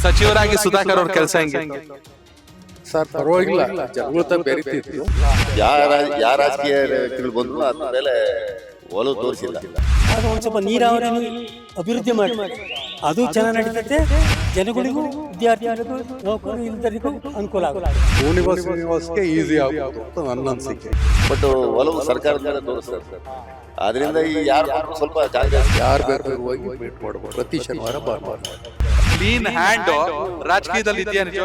ಸಚಿವರಾಗಿ ಸುಧಾಕರ್ ಅವ್ರ ಕೆಲಸ ಹೆಂಗೆ ಸರ್ ಪರವಾಗಿಲ್ಲ, ಜನಗಳ ಬೆರೀತಿದ್ರು. ಯಾರ ರಾಜಕೀಯ ವ್ಯಕ್ತಿಗಳು ಬಂದ್ರು ಅದ್ರ ಮೇಲೆ ಒಲವು ತೋರಿಸಿಲ್ಲ. ಅದು ಒಂದು ಸ್ವಲ್ಪ ನೀರಾವರಿ ಅಭಿವೃದ್ಧಿ ಮಾಡಿ ಅದು ಚೆನ್ನಾಗಿ ನಡೀತೈತೆ. ಜನಗಳಿಗೂ ವಿದ್ಯಾರ್ಥಿಗಳಿಗೂ ನೌಕರು ಇಲ್ಲದರಿಗೂ ಅನುಕೂಲ ಆಗುತ್ತೆ. ಶ್ರೀನಿವಾಸ್ಗೆ ಈಸಿ ಆಗ್ಬೋದು ಅಂತ ನನ್ನ ಅನಿಸಿಕೆ. ಬಟ್ ಒಲವು ಸರ್ಕಾರದ ಮೇಲೆ ತೋರಿಸ್ತಾರೆ ಸರ್. ಆದ್ರಿಂದ ಈ ಯಾರು ಸ್ವಲ್ಪ ಜಾಗ ಯಾರು ಬೇಕಾದ್ರೂ ಹೋಗಿ ಭೇಟಿ ಮಾಡ್ಬೋದು ಪ್ರತಿ ಶನಿವಾರ ಭಾನುವಾರ. ಕ್ಲೀನ್ ಹ್ಯಾಂಡ್ ರಾಜಕೀಯದಲ್ಲಿ ಇದೆಯಾ ನಿಜ?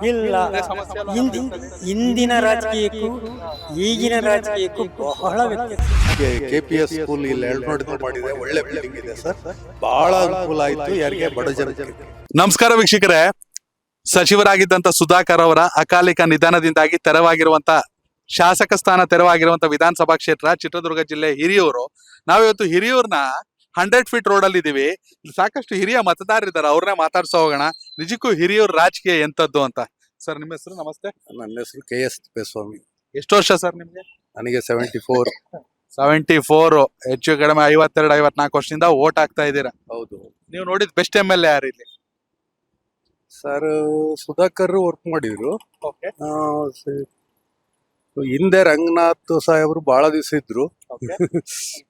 ಇಲ್ಲ, ಇಂದಿನ ರಾಜಕೀಯಕ್ಕೂ ಈಗಿನ ರಾಜಕೀಯಕ್ಕೂ ಬಹಳ ವ್ಯತ್ಯಾಸ. KPS ಸ್ಕೂಲ್ ಇಲ್ಲಿ ಎಳ್ನೋಡಿದ್ದು ಮಾಡಿದೆ, ಒಳ್ಳೆ ಬಿಲ್ಡಿಂಗ್ ಇದೆ ಸರ್, ಬಹಳ ಅನುಕೂಲ ಆಯ್ತು ಯಾರಿಗೆ ಬಡ ಜನಕ್ಕೆ. ನಮಸ್ಕಾರ ವೀಕ್ಷಕರೇ, ಸಚಿವರಾಗಿದ್ದಂತ ಸುಧಾಕರ್ ಅವರ ಅಕಾಲಿಕ ನಿಧನದಿಂದಾಗಿ ತೆರವಾಗಿರುವಂತ ಶಾಸಕ ಸ್ಥಾನ ತೆರವಾಗಿರುವಂತ ವಿಧಾನಸಭಾ ಕ್ಷೇತ್ರ ಚಿತ್ರದುರ್ಗ ಜಿಲ್ಲೆ ಹಿರಿಯೂರು. ನಾವಿವತ್ತು ಹಿರಿಯೂರ್ನ 100 ಫೀಟ್ ರೋಡ್ ಅಲ್ಲಿ ಇದೀವಿ. ಸಾಕಷ್ಟು ಹಿರಿಯ ಮತದಾರರಿದ್ದಾರೆ, ಅವ್ರನ್ನೇ ಮಾತಾಡ್ಸೋ ಹೋಗೋಣ. ನಿಜಕ್ಕೂ ಹಿರಿಯೂರ್ ರಾಜಕೀಯ ಎಂತದ್ದು ಅಂತ. ಸರ್ ನಿಮ್ಮ ಹೆಸರು? ನಮಸ್ತೆ. ನನ್ನ ಹೆಸರು KS ತಿಪ್ಪೇಸ್ವಾಮಿ. ಎಷ್ಟು ವರ್ಷ ಸರ್ ನಿಮ್ಗೆ? ನನಗೆ 74. 74. ಹೆಚ್ಚು ಕಡಿಮೆ 52-54 ವರ್ಷದಿಂದ ವೋಟ್ ಆಗ್ತಾ ಇದ್ದೀರಾ. ಹೌದು. ನೀವು ನೋಡಿದ ಬೆಸ್ಟ್ MLA ಯಾರು ಇಲ್ಲಿ? ಸರ್ ಸುಧಾಕರ್ ವರ್ಕ್ ಮಾಡಿದ್ರು. ಹಿಂದೆ ರಂಗನಾಥ್ ಸಾಹೇಬ್ರು ಬಹಳ ದಿವಸ ಇದ್ರು.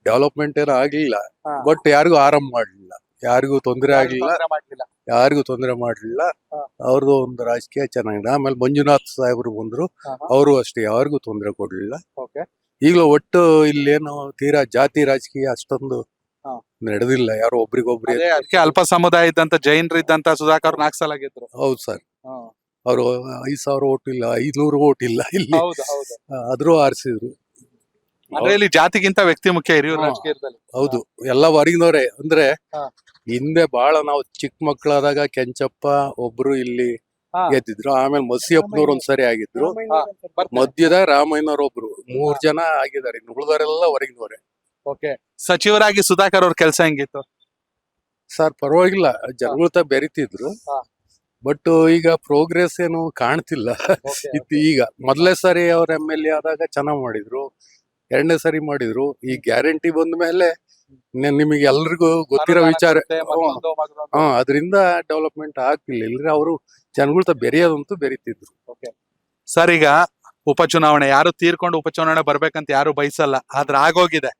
ಡೆವಲಪ್ಮೆಂಟ್ ಏನೋ ಆಗ್ಲಿಲ್ಲ, ಬಟ್ ಯಾರಿಗೂ ಆರಾಮ್ ಮಾಡ್ಲಿಲ್ಲ, ಯಾರಿಗೂ ತೊಂದರೆ ಆಗ್ಲಿಲ್ಲ, ಯಾರಿಗೂ ತೊಂದರೆ ಮಾಡ್ಲಿಲ್ಲ. ಅವ್ರದ್ದು ಒಂದು ರಾಜಕೀಯ ಚೆನ್ನಾಗಿದೆ. ಆಮೇಲೆ ಮಂಜುನಾಥ್ ಸಾಹೇಬ್ರು ಬಂದ್ರು, ಅವರು ಅಷ್ಟೇ ಯಾರಿಗೂ ತೊಂದರೆ ಕೊಡ್ಲಿಲ್ಲ. ಈಗಲೂ ಒಟ್ಟು ಇಲ್ಲೇನು ತೀರಾ ಜಾತಿ ರಾಜಕೀಯ ಅಷ್ಟೊಂದು ನಡೆದಿಲ್ಲ, ಯಾರು ಒಬ್ರಿಗೊಬ್ರಿ. ಅದಕ್ಕೆ ಅಲ್ಪ ಸಮುದಾಯ ಇದ್ದಂತ ಜೈನರು ಇದ್ದಂತ ಸುಧಾಕರ್ 4 ಸಲ ಗೆದ್ರು. ಹೌದು ಸರ್, ಅವರು 5,000 ಓಟ್ ಇಲ್ಲ, 500 ಓಟ್ ಇಲ್ಲ ಇಲ್ಲಿ, ಆದ್ರೂ ಆರಿಸಿದ್ರು. ಇಲ್ಲಿ ಜಾತಿಗಿಂತ ವ್ಯಕ್ತಿ ಮುಖ್ಯ ಹಿರಿಯೂರು ರಾಜಕೀಯದಲ್ಲಿ. ಹೌದು, ಎಲ್ಲ ಹೊರಗಿನವ್ರೆ. ಅಂದ್ರೆ ಹಿಂದೆ ಬಹಳ ನಾವು ಚಿಕ್ಕ ಮಕ್ಕಳಾದಾಗ ಕೆಂಚಪ್ಪ ಒಬ್ರು ಇಲ್ಲಿ ಗೆದ್ದಿದ್ರು, ಆಮೇಲೆ ಮಸಿಯಪ್ಪನವ್ರು ಒಂದ್ಸರಿ ಆಗಿದ್ರು, ಮಧ್ಯದ ರಾಮಯ್ಯನವ್ರು ಒಬ್ರು, 3 ಜನ ಆಗಿದ್ದಾರೆ. ಉಳಿದವರೆಲ್ಲ ಹೊರಗಿನವ್ರೆ. ಸಚಿವರಾಗಿ ಸುಧಾಕರ್ ಅವ್ರ ಕೆಲಸ ಹೆಂಗಿತ್ತು? ಸರ್ ಪರವಾಗಿಲ್ಲ, ಜನಗಳ ಬೆರೀತಿದ್ರು. ಬಟ್ ಈಗ ಪ್ರೋಗ್ರೆಸ್ ಏನು ಕಾಣ್ತಿಲ್ಲ. ಈಗ ಮೊದಲೇ ಸರಿ ಅವ್ರ MLA ಆದಾಗ ಚೆನ್ನಾಗ್ ಮಾಡಿದ್ರು, 2ನೇ ಸರಿ ಮಾಡಿದ್ರು. ಈ ಗ್ಯಾರಂಟಿ ಬಂದ ಮೇಲೆ ನಿಮಗೆ ಎಲ್ರಿಗೂ ಗೊತ್ತಿರೋ ವಿಚಾರ. ಅದರಿಂದ ಡೆವಲಪ್ಮೆಂಟ್ ಆಗ್ತಿಲ್ಲ. ಇಲ್ರಿ ಅವರು ಜನಗಳ ಬೆರೆಯೋದಂತೂ ಬೆರೀತಿದ್ರು. ಸರ್ ಈಗ ಉಪಚುನಾವಣೆ, ಯಾರು ತೀರ್ಕೊಂಡು ಉಪಚುನಾವಣೆ ಬರ್ಬೇಕಂತ ಯಾರು ಬಯಸಲ್ಲ, ಆದ್ರೆ ಆಗೋಗಿದೆ.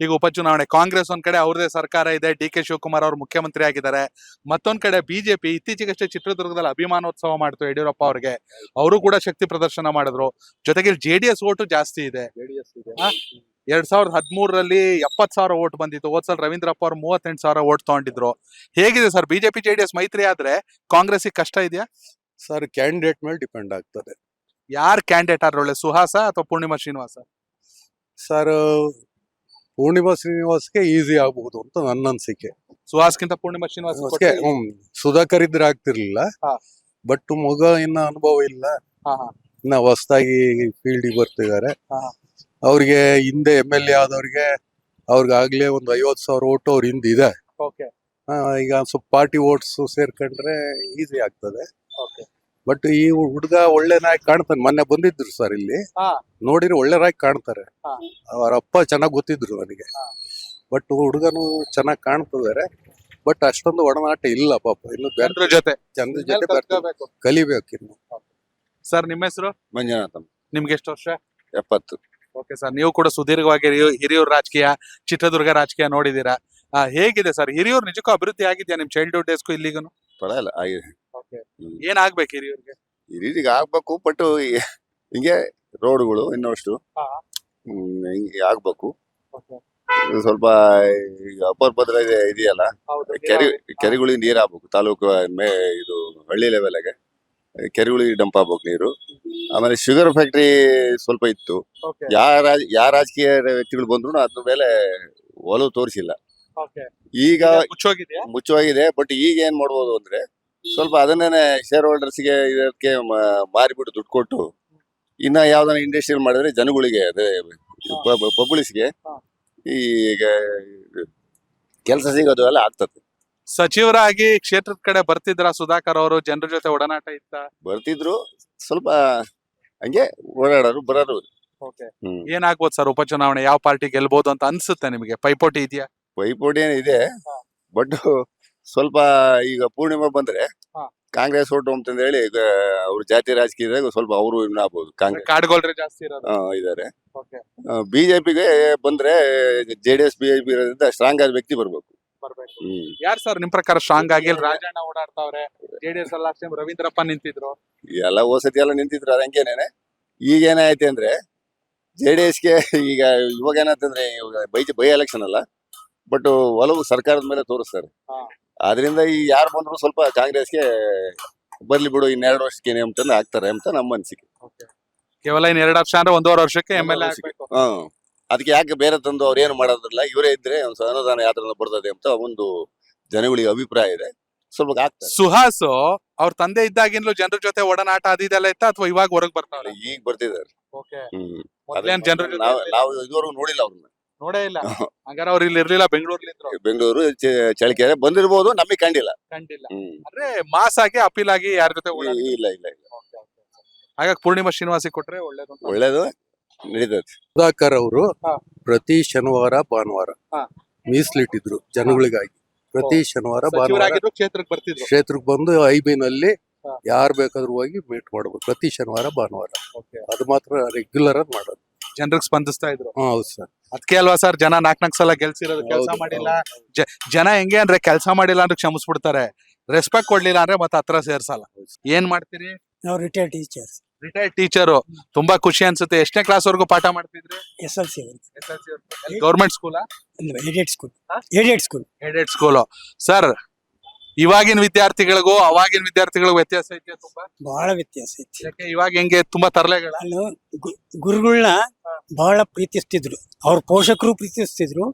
ಈಗ ಉಪಚುನಾವಣೆ ಕಾಂಗ್ರೆಸ್ ಒಂದ್ ಕಡೆ ಅವ್ರದೇ ಸರ್ಕಾರ ಇದೆ, DK ಶಿವಕುಮಾರ್ ಅವರು ಮುಖ್ಯಮಂತ್ರಿ ಆಗಿದ್ದಾರೆ. ಮತ್ತೊಂದ್ ಕಡೆ BJP ಇತ್ತೀಚೆಗಷ್ಟೇ ಚಿತ್ರದುರ್ಗದಲ್ಲಿ ಅಭಿಮಾನೋತ್ಸವ ಮಾಡ್ತು ಯಡಿಯೂರಪ್ಪ ಅವ್ರಿಗೆ, ಅವರು ಕೂಡ ಶಕ್ತಿ ಪ್ರದರ್ಶನ ಮಾಡಿದ್ರು. ಜೊತೆಗೆ JDS ಓಟು ಜಾಸ್ತಿ ಇದೆ. 2013ರಲ್ಲಿ 70,000 ಓಟ್ ಬಂದಿತ್ತು. ಹೋದ್ಸಲ ರವೀಂದ್ರಪ್ಪ ಅವರು 38,000 ಓಟ್ ತಗೊಂಡಿದ್ರು. ಹೇಗಿದೆ ಸರ್ BJP JDS ಮೈತ್ರಿ ಆದ್ರೆ ಕಾಂಗ್ರೆಸ್ ಕಷ್ಟ ಇದೆಯಾ? ಸರ್ ಕ್ಯಾಂಡಿಡೇಟ್ ಮೇಲೆ ಡಿಪೆಂಡ್ ಆಗ್ತದೆ. ಯಾರ್ ಕ್ಯಾಂಡಿಡೇಟ್ ಆದ್ರೆ ಒಳ್ಳೆ, ಸುಹಾಸ ಅಥವಾ ಪೂರ್ಣಿಮಾ ಶ್ರೀನಿವಾಸ? ಸರ್ ಪೂರ್ಣಿಮಾ ಶ್ರೀನಿವಾಸ್ಗೆ ಈಸಿ ಆಗ್ಬಹುದು ಅಂತ ನನ್ನ ಅನಿಸಿಕೆ. ಸುಹಾಸ್ಗಿಂತ ಪೂರ್ಣಿಮಾ ಶ್ರೀನಿವಾಸ. ಸುಧಾಕರ್ ಇದ್ರೆ ಆಗ್ತಿರ್ಲಿಲ್ಲ, ಬಟ್ ಮಗ ಇನ್ನ ಅನುಭವ ಇಲ್ಲ, ಇನ್ನ ಹೊಸದಾಗಿ ಫೀಲ್ಡ್ ಬರ್ತಿದ್ದಾರೆ. ಅವ್ರಿಗೆ ಹಿಂದೆ MLA ಆದವ್ರಿಗೆ ಅವ್ರಿಗಾಗ್ಲೇ ಒಂದು 50,000 ಓಟು ಅವ್ರ ಹಿಂದೆ ಇದೆ. ಈಗ ಸ್ವಲ್ಪ ಪಾರ್ಟಿ ಓಟ್ಸ್ ಸೇರ್ಕೊಂಡ್ರೆ ಈಸಿ ಆಗ್ತದೆ. ಬಟ್ ಈ ಹುಡುಗ ಒಳ್ಳೆ ನಾಯಕ್ ಕಾಣ್ತಾನೆ. ಮೊನ್ನೆ ಬಂದಿದ್ರು ಸರ್ ಇಲ್ಲಿ, ನೋಡಿದ್ರೆ ಒಳ್ಳೆ ನಾಯಕ್ ಕಾಣ್ತಾರೆ. ಅವ್ರ ಅಪ್ಪ ಚೆನ್ನಾಗ್ ಗೊತ್ತಿದ್ರು ನನಗೆ. ಬಟ್ ಹುಡುಗನು ಚೆನ್ನಾಗ್ ಕಾಣ್ತಿದ್ದಾರೆ, ಬಟ್ ಅಷ್ಟೊಂದು ಒಡನಾಟ ಇಲ್ಲ ಪಾಪ. ಇನ್ನು ಜನರ ಜೊತೆ ಕಲಿಬೇಕು ಇನ್ನು. ಸರ್ ನಿಮ್ಮ ಹೆಸರು? ಮಂಜುನಾಥ್. ನಿಮ್ಗೆ ಎಷ್ಟು ವರ್ಷ? 70. ಓಕೆ ಸರ್, ನೀವು ಕೂಡ ಸುದೀರ್ಘವಾಗಿ ಹಿರಿಯೂರು ರಾಜಕೀಯ, ಚಿತ್ರದುರ್ಗ ರಾಜಕೀಯ ನೋಡಿದೀರಾ. ಹೇಗಿದೆ ಸರ್ ಹಿರಿಯೂರು? ನಿಜಕ್ಕೂ ಅಭಿವೃದ್ಧಿ ಆಗಿದ್ಯಾ ನಿಮ್ ಚೈಲ್ಡ್ಹುಡ್ ಡೇಸ್ಗೂ ಇಲ್ಲಿಗೂ? ಪರವಾಗಿಲ್ಲ ಆಗಿದೆ. ಏನಾಗ್ಬೇಕು ಹಿರಿಯೂರ್ಗೆ? ಈ ರೀತಿಗೆ ಆಗ್ಬೇಕು, ಬಟ್ ಹಿಂಗೆ ರೋಡ್ಗಳು ಇನ್ನಷ್ಟು ಹಿಂಗೆ ಆಗ್ಬೇಕು. ಸ್ವಲ್ಪ ಈಗ ಅಪ್ಪರ್ ಭದ್ರ ಇದೆಯಲ್ಲ, ಕೆರೆಗಳಿಗೆ ನೀರ್ ಆಗ್ಬೇಕು. ತಾಲೂಕು ಇದು ಹಳ್ಳಿ ಲೆವೆಲ್ಗೆ ಕೆರೆಗಳಿಗೆ ಡಂಪ್ ಆಗ್ಬೇಕು ನೀರು. ಆಮೇಲೆ ಶುಗರ್ ಫ್ಯಾಕ್ಟ್ರಿ ಸ್ವಲ್ಪ ಇತ್ತು. ಯಾರ ರಾಜಕೀಯ ವ್ಯಕ್ತಿಗಳು ಬಂದ್ರು ಅದ್ರ ಮೇಲೆ ಒಲವು ತೋರಿಸಿಲ್ಲ. ಈಗ ಮುಚ್ಚುವಾಗಿದೆ. ಬಟ್ ಈಗ ಏನ್ ಮಾಡ್ಬೋದು ಅಂದ್ರೆ, ಸ್ವಲ್ಪ ಅದನ್ನೇ ಶೇರ್ ಹೋಲ್ಡರ್ಸ್ಗೆ ಇದಕ್ಕೆ ಮಾರಿಬಿಟ್ಟು ದುಡ್ಡು ಕೊಟ್ಟು ಇನ್ನ ಯಾವ್ದಾನ ಇಂಡಸ್ಟ್ರಿಯಲ್ ಮಾಡಿದ್ರೆ ಜನಗಳಿಗೆ, ಅದೇ ಪಬ್ಲಿಕ್ಸ್ಗೆ ಈಗ ಕೆಲಸ ಸಿಗೋದು ಎಲ್ಲ ಆಗ್ತದೆ. ಸಚಿವರಾಗಿ ಕ್ಷೇತ್ರದ ಕಡೆ ಬರ್ತಿದ್ರ ಸುಧಾಕರ್ ಅವರು? ಜನರ ಜೊತೆ ಒಡನಾಟ ಇತ್ತ? ಬರ್ತಿದ್ರು, ಸ್ವಲ್ಪ ಹಂಗೆ ಓಡಾಡೋರು ಬರೋರು. ಏನಾಗ್ಬೋದು ಸರ್ ಉಪಚುನಾವಣೆ? ಯಾವ ಪಾರ್ಟಿ ಗೆಲ್ಬಹುದು ಅಂತ ಅನ್ಸುತ್ತೆ ನಿಮಗೆ? ಪೈಪೋಟಿ ಇದೆಯಾ? ಪೈಪೋಟಿ ಏನಿದೆ, ಬಟ್ ಸ್ವಲ್ಪ ಈಗ ಪೂರ್ಣಿಮಾ ಬಂದ್ರೆ ಹಾ. ಕಾಂಗ್ರೆಸ್ ಓಟು ಅಂತಂದ ಹೇಳಿ ಈಗ ಅವ್ರ ಜಾತಿ ರಾಜಕೀಯದಾಗ ಸ್ವಲ್ಪ ಅವರು ಇನ್ನ ಆಗ್ಬೋದು ಕಾಂಗ್ರೆಸ್ ಕಾಡ್ಗೋಲ್ರೆ ಜಾಸ್ತಿ ಇರೋದು. ಇದಾರೆ. Okay. ಬಿಜೆಪಿಗೆ ಬಂದ್ರೆ JDS ಬಿಜೆಪಿ ಇರೋದ್ರಿಂದ ಸ್ಟ್ರಾಂಗ್ ಆದ ವ್ಯಕ್ತಿ ಬರ್ಬೇಕು. ಬರ್ಬೇಕು. ಹ್ಮ್ ಯಾರ್ ಸರ್ ನಿಮ್ ಪ್ರಕಾರ ಸ್ಟ್ರಾಂಗ್ ಆಗಿ ರಾಜಣ್ಣ ಓಡಾಡ್ತಾವ್ರೆ, JDS ಅಲ್ಲಿ ಲಾಸ್ಟ್ ಟೈಮ್ ರವೀಂದ್ರಪ್ಪ ನಿಂತಿದ್ರು. ಎಲ್ಲ ಹೋಸತಿ ಎಲ್ಲ ನಿಂತಿದ್ರು ಅದ್ ಹಂಗೇನೇನೆ. ಈಗ ಏನಾಯ್ತು ಅಂದ್ರೆ JDSಗೆ ಈಗ ಇವಾಗ ಏನಾಯ್ತಂದ್ರೆ ಬೈ ಎಲೆಕ್ಷನ್ ಅಲ್ಲ, ಬಟ್ ಒಲವು ಸರ್ಕಾರದ ಮೇಲೆ ತೋರಿಸ್ತಾರೆ. ಹಾ. ಆದ್ರಿಂದ ಈ ಯಾರು ಬಂದ್ರು ಸ್ವಲ್ಪ ಕಾಂಗ್ರೆಸ್ಗೆ ಬರ್ಲಿ ಬಿಡು, ಇನ್ನೆರಡು ವರ್ಷಕ್ಕೆ ಅಂತಂದು ಆಗ್ತಾರೆ ಅಂತ ನಮ್ಮ ಅನಿಸಿಕೆ. ಕೇವಲ ಇನ್ 2 ವರ್ಷ ಅಂದ್ರೆ 1.5 ವರ್ಷಕ್ಕೆ MLA ಆಗ್ಬೇಕು. ಅದಕ್ಕೆ ಯಾಕೆ ಬೇರೆ ತಂದು ಅವ್ರು ಏನು ಮಾಡೋದಿಲ್ಲ, ಇವರೇ ಇದ್ರೆ ಒಂದು ಅನುದಾನ ಯಾವ್ದ್ರಿಂದ ಬರ್ತದೆ ಅಂತ ಒಂದು ಜನಗಳಿಗೆ ಅಭಿಪ್ರಾಯ ಇದೆ. ಸ್ವಲ್ಪ ಆಗ್ತಾರೆ. ಸುಹಾಸ್ ಅವ್ರ ತಂದೆ ಇದ್ದಾಗಿಂದಲೂ ಜನರ ಜೊತೆ ಒಡನಾಟ ಅದಿದೆಲ್ಲ ಇತ್ತ ಅಥವಾ ಇವಾಗ ಹೊರಗ್ ಬರ್ತಾವ್ರೆ? ಈಗ ಬರ್ತಿದ್ದಾರೆ. ಮೊದ್ಲೇನ್ ಅದನ್ನ ಜನರ ಜೊತೆ ನಾವು ಇದುವರೆಗೂ ನೋಡಿಲ್ಲ ಅವ್ರನ್ನ. ನೋಡೇ ಇಲ್ಲ. ಹಂಗಾರೆ ಅವ್ರು ಇಲ್ಲಿ ಇರ್ಲಿಲ್ಲ, ಬೆಂಗಳೂರಲ್ಲಿ ಇದ್ರು. ಬೆಂಗಳೂರು ಚಳ್ಳಕೆರೆ ಬಂದಿರ್ಬೋದು, ನಮಗೆ ಕಂಡಿಲ್ಲ. ಕಂಡಿಲ್ಲ. ಅಂದ್ರೆ ಮಾಸ್ ಆಗಿ ಅಪೀಲ್ ಆಗಿ ಯಾರ ಜೊತೆ ಓಡಾಡಿ. ಇಲ್ಲ ಇಲ್ಲ ಇಲ್ಲ. ಹಾಗಾಗಿ ಪೂರ್ಣಿಮಾ ಶ್ರೀನಿವಾಸಿ ಕೊಟ್ರೆ ಒಳ್ಳೇದು ಅಂತ. ಒಳ್ಳೇದು ನಡೀತದೆ. ಸುಧಾಕರ್ ಅವರು ಹಾ. ಪ್ರತಿ ಶನಿವಾರ ಭಾನುವಾರ ಹಾ. ಮೀಸಲಿಟ್ಟಿದ್ರು ಜನಗಳಿಗಾಗಿ. ಪ್ರತಿ ಶನಿವಾರ ಭಾನುವಾರ ಸಚಿವರಾಗಿದ್ರು ಕ್ಷೇತ್ರಕ್ಕೆ ಬರ್ತಿದ್ರು. ಕ್ಷೇತ್ರಕ್ಕೆ ಬಂದು ಐಬಿನಲ್ಲಿ ಹಾ. ಯಾರು ಬೇಕಾದ್ರೂ ಹೋಗಿ ಮೀಟ್ ಮಾಡ್ಬೋದು. ಪ್ರತಿ ಶನಿವಾರ ಭಾನುವಾರ ಅದು ಮಾತ್ರ ರೆಗ್ಯುಲರ್ ಆಗಿ ಮಾಡೋದು. ಜನರಿಗೆ ಸ್ಪಂದಿಸ್ತಾ ಇದ್ರು. ಹೌದು ಸರ್. ಅದಕ್ಕೆ ಅಲ್ವಾ ಸರ್ ಜನ 4 ಸಲ ಗೆಲ್ಸಿರೋದು. ಕೆಲಸ ಹೌದು, ಮಾಡಿಲ್ಲ ಜನ ಹೆಂಗೆ ಅಂದ್ರೆ ಕೆಲಸ ಮಾಡಿಲ್ಲ ಅಂದ್ರೆ ಕ್ಷಮಿಸ್ಬಿಡ್ತಾರೆ, ರೆಸ್ಪೆಕ್ಟ್ ಕೊಡ್ಲಿಲ್ಲ ಅಂದ್ರೆ ಮತ್ತೆ ಹತ್ರ ಸೇರ್ಸಲ್ಲ. ಏನ್ ಮಾಡ್ತೀರಿ? ನಾವು ರಿಟೈರ್ಡ್ ಟೀಚರ್ಸ್, ರಿಟೈರ್ಡ್ ಟೀಚರು. ತುಂಬಾ ಖುಷಿ ಅನ್ಸುತ್ತೆ. ಎಷ್ಟನೇ ಕ್ಲಾಸ್ ವರ್ಗು ಪಾಠ ಮಾಡ್ತಿದ್ರಿ? SLC ಗೌರ್ಮೆಂಟ್ ಸ್ಕೂಲಾ? Aided school. Aided school. Sir, ಇವಾಗಿನ ವಿದ್ಯಾರ್ಥಿಗಳಿಗೂ ಅವಾಗಿನ ವಿದ್ಯಾರ್ಥಿಗಳಿಗೂ ವ್ಯತ್ಯಾಸ ಐತೆ ತುಂಬಾ? ಬಹಳ ವ್ಯತ್ಯಾಸ ಐತಿ. ಯಾಕೆ ಇವಾಗ ಹೆಂಗೆ ತುಂಬಾ ತರಲೆಗಳ? ಅಲ್ಲಿ ಗುರುಗಳನ್ನ ಬಹಳ ಪ್ರೀತಿಸ್ತಿದ್ರು, ಅವ್ರ ಪೋಷಕರು ಪ್ರೀತಿಸ್ತಿದ್ರು,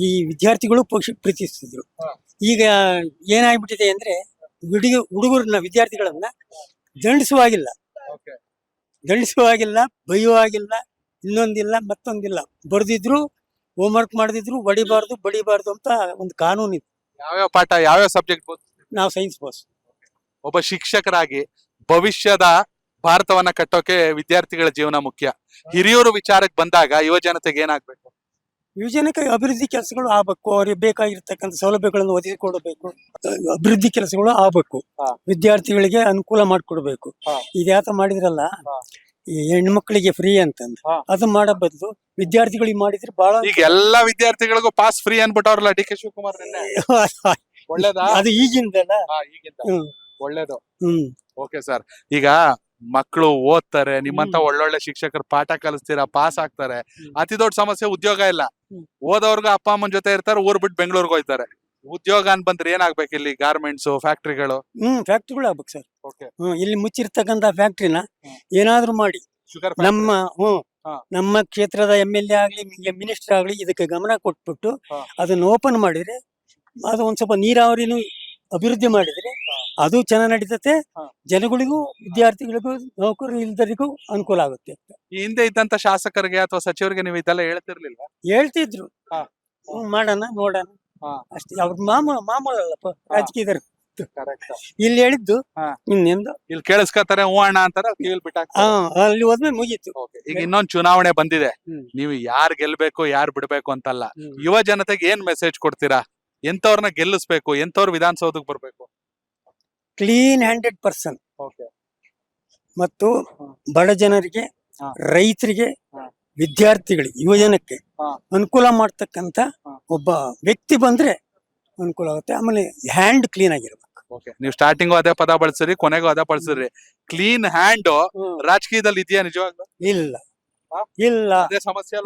ಈ ವಿದ್ಯಾರ್ಥಿಗಳು ಪ್ರೀತಿಸ್ತಿದ್ರು. ಈಗ ಏನಾಗ್ಬಿಟ್ಟಿದೆ ಅಂದ್ರೆ ಹುಡುಗರನ್ನ ವಿದ್ಯಾರ್ಥಿಗಳನ್ನ ದಂಡಿಸುವಾಗಿಲ್ಲ, ಬೈಯುವಾಗಿಲ್ಲ, ಇನ್ನೊಂದಿಲ್ಲ ಮತ್ತೊಂದಿಲ್ಲ. ಬರ್ದಿದ್ರು ಹೋಮ್ವರ್ಕ್ ಮಾಡದಿದ್ರು ಬಡಿಬಾರ್ದು ಅಂತ ಒಂದು ಕಾನೂನು ಇದೆ. ಯಾವ್ಯಾವ ಪಾಠ, ಯಾವ್ಯಾವ ಸಬ್ಜೆಕ್ಟ್? ನಾವು ಸೈನ್ಸ್ ಬಾಸ್. ಒಬ್ಬ ಶಿಕ್ಷಕರಾಗಿ ಭವಿಷ್ಯದ ಭಾರತವನ್ನ ಕಟ್ಟೋಕೆ ವಿದ್ಯಾರ್ಥಿಗಳ ಜೀವನ ಮುಖ್ಯ. ಹಿರಿಯೂರು ವಿಚಾರಕ್ಕೆ ಬಂದಾಗ ಯುವ ಜನತೆಗೆ ಏನಾಗ್ಬೇಕು? ಯುವಜನಕ್ಕೆ ಅಭಿವೃದ್ಧಿ ಕೆಲಸಗಳು ಆಗ್ಬೇಕು, ಅವ್ರಿಗೆ ಬೇಕಾಗಿರ್ತಕ್ಕಂಥ ಸೌಲಭ್ಯಗಳನ್ನು ಒದಗಿಸಿಕೊಡಬೇಕು, ಅಭಿವೃದ್ಧಿ ಕೆಲಸಗಳು ಆಗ್ಬೇಕು, ವಿದ್ಯಾರ್ಥಿಗಳಿಗೆ ಅನುಕೂಲ ಮಾಡಿಕೊಡ್ಬೇಕು. ಇದ್ಯಾತ ಮಾಡಿದ್ರಲ್ಲ ಈ ಹೆಣ್ಮಕ್ಳಿಗೆ ಫ್ರೀ ಅಂತಂದು, ಅದು ಮಾಡೋ ಬದಲು ವಿದ್ಯಾರ್ಥಿಗಳಿಗೆ ಮಾಡಿದ್ರೆ ಬಹಳ. ಈಗ ಎಲ್ಲಾ ವಿದ್ಯಾರ್ಥಿಗಳಿಗೂ ಪಾಸ್ ಫ್ರೀ ಅನ್ಬಿಟ್ಟವ್ರಲ್ಲ DK ಶಿವಕುಮಾರ್. ಒಳ್ಳೇದಾ? ಅದು ಈಗಿಂದಲ್ಲ. ಈಗಿಂದ ಒಳ್ಳೇದು. ಹ್ಮ್. Okay sir. ಈಗ ಮಕ್ಕಳು ಓದ್ತಾರೆ, ನಿಮ್ಮಂತ ಒಳ್ಳೊಳ್ಳೆ ಶಿಕ್ಷಕರು ಪಾಠ ಕಲಿಸ್ತೀರಾ, ಪಾಸ್ ಆಗ್ತಾರೆ. ಅತಿ ದೊಡ್ಡ ಸಮಸ್ಯೆ ಉದ್ಯೋಗ ಇಲ್ಲ. ಓದೋರ್ಗ ಅಪ್ಪ ಅಮ್ಮನ ಜೊತೆ ಇರ್ತಾರೆ, ಊರ್ ಬಿಟ್ಟು ಬೆಂಗಳೂರಿಗೆ ಹೋಗ್ತಾರೆ. ಉದ್ಯೋಗ ಅನ್ ಬಂದ್ರೆ ಏನಾಗ್ಬೇಕು? ಇಲ್ಲಿ ಗಾರ್ಮೆಂಟ್ಸ್, ಫ್ಯಾಕ್ಟ್ರಿಗಳು. ಫ್ಯಾಕ್ಟ್ರಿಗಳು ಆಗ್ಬೇಕು ಸರ್. ಇಲ್ಲಿ ಮುಚ್ಚಿರ್ತಕ್ಕಂತ ಫ್ಯಾಕ್ಟ್ರಿನ ಏನಾದ್ರೂ ಮಾಡಿ ಶುಗರ್ ನಮ್ಮ ಕ್ಷೇತ್ರದ MLA ಆಗ್ಲಿ ಮಿನಿಸ್ಟರ್ ಆಗ್ಲಿ ಇದಕ್ಕೆ ಗಮನ ಕೊಟ್ಬಿಟ್ಟು ಅದನ್ನ ಓಪನ್ ಮಾಡಿದ್ರೆ, ಅದು ಒಂದ್ ಸ್ವಲ್ಪ ನೀರಾವರಿನೂ ಅಭಿವೃದ್ಧಿ ಮಾಡಿದ್ರೆ ಅದು ಚೆನ್ನಾಗಿ ನಡೀತತೆ. ಜನಗಳಿಗೂ ವಿದ್ಯಾರ್ಥಿಗಳಿಗೂ ನೌಕರರು ಇಲ್ದರಿಗೂ ಅನುಕೂಲ ಆಗುತ್ತೆ. ಈ ಹಿಂದೆ ಇದ್ದಂತ ಶಾಸಕರಿಗೆ ಅಥವಾ ಸಚಿವರಿಗೆ ನೀವು ಇದೆಲ್ಲ ಹೇಳ್ತಿರ್ಲಿಲ್ಲ? ಹೇಳ್ತಿದ್ರು, ಮಾಡೋಣ ನೋಡೋಣ ಅಷ್ಟೇ. ಅವ್ರ ಮಾಮೂಲಲ್ಲಪ್ಪ ರಾಜಕೀಯದರು. ಇಲ್ಲಿ ಹೇಳಿದ್ದು ಇನ್ನೆಂದು ಇಲ್ಲಿ ಕೇಳಿಸ್ಕೊತಾರೆ, ಹೂ ಅಣ್ಣ ಅಂತಾರೆ, ಕಿವಿಲ್ ಬಿಟ್ಟಾಕ. ಅಲ್ಲಿ ಹೋದ್ಮೇಲೆ ಮುಗೀತು. ಈಗ ಇನ್ನೊಂದು ಚುನಾವಣೆ ಬಂದಿದೆ. ನೀವು ಯಾರು ಗೆಲ್ಬೇಕು ಯಾರು ಬಿಡ್ಬೇಕು ಅಂತಲ್ಲ, ಯುವ ಜನತೆಗೆ ಏನ್ ಮೆಸೇಜ್ ಕೊಡ್ತೀರಾ? ಎಂತವ್ರನ್ನ ಗೆಲ್ಲಿಸ್ಬೇಕು? ಎಂತವ್ರು ವಿಧಾನಸೌಧಕ್ಕೆ ಬರ್ಬೇಕು? ಕ್ಲೀನ್ ಹ್ಯಾಂಡೆಡ್ ಪರ್ಸನ್ ಮತ್ತು ಬಡ ಜನರಿಗೆ, ರೈತರಿಗೆ, ವಿದ್ಯಾರ್ಥಿಗಳಿಗೆ, ಯುವಜನಕ್ಕೆ ಅನುಕೂಲ ಮಾಡ್ತಕ್ಕಂತ ಒಬ್ಬ ವ್ಯಕ್ತಿ ಬಂದ್ರೆ ಅನುಕೂಲ ಆಗುತ್ತೆ. ಆಮೇಲೆ ಹ್ಯಾಂಡ್ ಕ್ಲೀನ್ ಆಗಿರ್ಬೇಕು. ನೀವು ಸ್ಟಾರ್ಟಿಂಗ್ ಅದೇ ಪದ ಬಳಸಿರಿ, ಕೊನೆಗೂ ಅದೇ ಬಳಸಿರಿ. ಕ್ಲೀನ್ ಹ್ಯಾಂಡ್ ರಾಜಕೀಯದಲ್ಲಿ ಇದೆಯಾ ನಿಜವಾಗ್ಲೂ? ಇಲ್ಲ ಇಲ್ಲ. ಸಮಸ್ಯೆ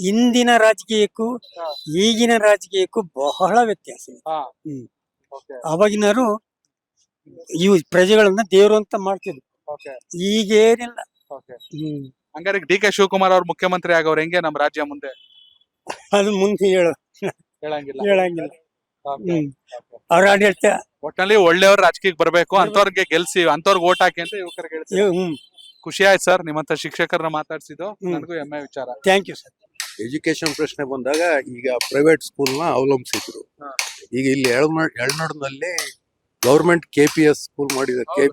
ಹಿಂದಿನ ರಾಜಕೀಯಕ್ಕೂ ಈಗಿನ ರಾಜಕೀಯಕ್ಕೂ ಬಹಳ ವ್ಯತ್ಯಾಸ ಇದೆ. ಅವಾಗಿನವರು ಇವು ಪ್ರಜೆಗಳನ್ನ ದೇವರು ಅಂತ ಮಾಡ್ತಿದ್ರು, ಈಗೇನಿಲ್ಲ. ಹಂಗಾರೆ DK ಶಿವಕುಮಾರ್ ಅವ್ರು ಮುಖ್ಯಮಂತ್ರಿ ಆಗೋರು ಹೆಂಗೆ ನಮ್ಮ ರಾಜ್ಯ ಮುಂದೆ? ಅದು ಮುಂದೆ ಹೇಳಂಗಿಲ್ಲ. ಅವ್ರ ಆಡಳಿತ ಒಟ್ಟಿನಲ್ಲಿ ಒಳ್ಳೆಯವ್ರ ರಾಜಕೀಯಕ್ಕೆ ಬರ್ಬೇಕು, ಅಂತವ್ರಿಗೆ ಗೆಲ್ಸಿ, ಅಂತವ್ರಿಗೆ ಓಟ್ ಹಾಕಿ ಅಂತ ಯುವಕರಿಗೆ ಹೇಳ್ತೀವಿ. ಖುಷಿ ಆಯ್ತು ಸರ್ ನಿಮ್ಮಂತ ಶಿಕ್ಷಕರನ್ನ ಮಾತಾಡ್ಸಿದ್ದು, ನನಗೂ ಹೆಮ್ಮೆ ವಿಚಾರ. Thank you sir. ಎಜುಕೇಶನ್ ಪ್ರಶ್ನೆ ಬಂದಾಗ ಈಗ ಪ್ರೈವೇಟ್ ಸ್ಕೂಲ್ನ ಅವಲಂಬಿಸಿದ್ರು. ಈಗ ಇಲ್ಲಿ ಯಳನಾಡಿನಲ್ಲಿ ಗವರ್ಮೆಂಟ್ KPS ಸ್ಕೂಲ್ ಮಾಡಿದ್ದಾರೆ,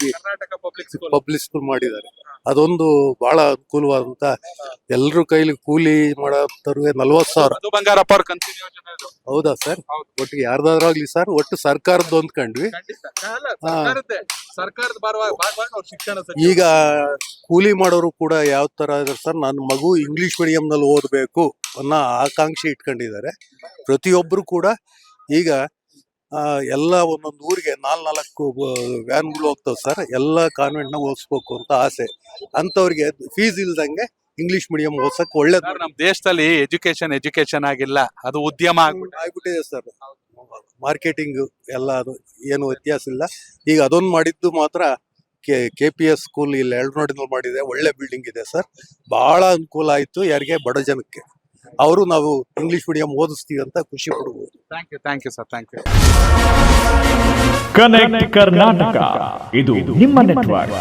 ಪಬ್ಲಿಕ್ ಸ್ಕೂಲ್ ಮಾಡಿದ್ದಾರೆ. ಅದೊಂದು ಬಹಳ ಅನುಕೂಲವಾದಂತ ಎಲ್ರ ಕೈಲಿ ಕೂಲಿ ಮಾಡೋರಿಗೆ 40,000. ಅದು ಬಂಗಾರಪ್ಪ ಅವ್ರ ಕಂತಿನ ಯೋಜನೆ ಅದು. ಹೌದಾ ಸರ್? ಹೌದು. ಒಟ್ಟಿಗೆ ಯಾರ್ದಾದ್ರಾಗ್ಲಿ ಸರ್, ಒಟ್ಟು ಸರ್ಕಾರದ್ದು ಅಂದ್ಕೊಂಡ್ವಿ. ಸರ್ಕಾರದ ಅವ್ರ ಶಿಕ್ಷಣ ಈಗ ಕೂಲಿ ಮಾಡೋರು ಕೂಡ ಯಾವ ತರ ಇದಾರೆ ಸರ್, ನನ್ನ ಮಗು ಇಂಗ್ಲಿಷ್ ಮೀಡಿಯಂ ನಲ್ಲಿ ಓದ್ಬೇಕು ಅನ್ನೋ ಆಕಾಂಕ್ಷೆ ಇಟ್ಕೊಂಡಿದ್ದಾರೆ. ಪ್ರತಿಯೊಬ್ರು ಕೂಡ ಈಗ ಎಲ್ಲ ಒಂದೊಂದು ಊರಿಗೆ 4 ವ್ಯಾನ್ಗಳು ಹೋಗ್ತಾವ್ ಸರ್. ಎಲ್ಲ ಕಾನ್ವೆಂಟ್ ನಾಗ ಓದಿಸ್ಬೇಕು ಅಂತ ಆಸೆ. ಅಂತವ್ರಿಗೆ ಫೀಸ್ ಇಲ್ದಂಗೆ ಇಂಗ್ಲಿಷ್ ಮೀಡಿಯಂ ಓದ್ಸಕ್ ಒಳ್ಳೇದು ನಮ್ ದೇಶದಲ್ಲಿ ಎಜುಕೇಶನ್ ಆಗಿಲ್ಲ, ಅದು ಉದ್ಯಮ ಆಗ್ಬಿಟ್ಟಿದೆ ಸರ್. ಮಾರ್ಕೆಟಿಂಗ್ ಎಲ್ಲ ಅದು ಏನು ವ್ಯತ್ಯಾಸ ಇಲ್ಲ. ಈಗ ಅದೊಂದು ಮಾಡಿದ್ದು ಮಾತ್ರ KPS ಸ್ಕೂಲ್ ಇಲ್ಲಿ ಎಳ್ನಾಡಿನಲ್ಲಿ ಮಾಡಿದೆ. ಒಳ್ಳೆ ಬಿಲ್ಡಿಂಗ್ ಇದೆ ಸರ್. ಬಹಳ ಅನುಕೂಲ ಆಯ್ತು ಯಾರಿಗೆ, ಬಡ ಜನಕ್ಕೆ. ಅವರು ನಾವು ಇಂಗ್ಲಿಷ್ ಮೀಡಿಯಂ ಓದಿಸ್ತೀವಿ ಅಂತ ಖುಷಿ ಪಡ್ಬೋದು. Thank you sir, thank you. Connect Karnataka, ಇದು ನಿಮ್ಮ ನೆಟ್ವರ್ಕ್.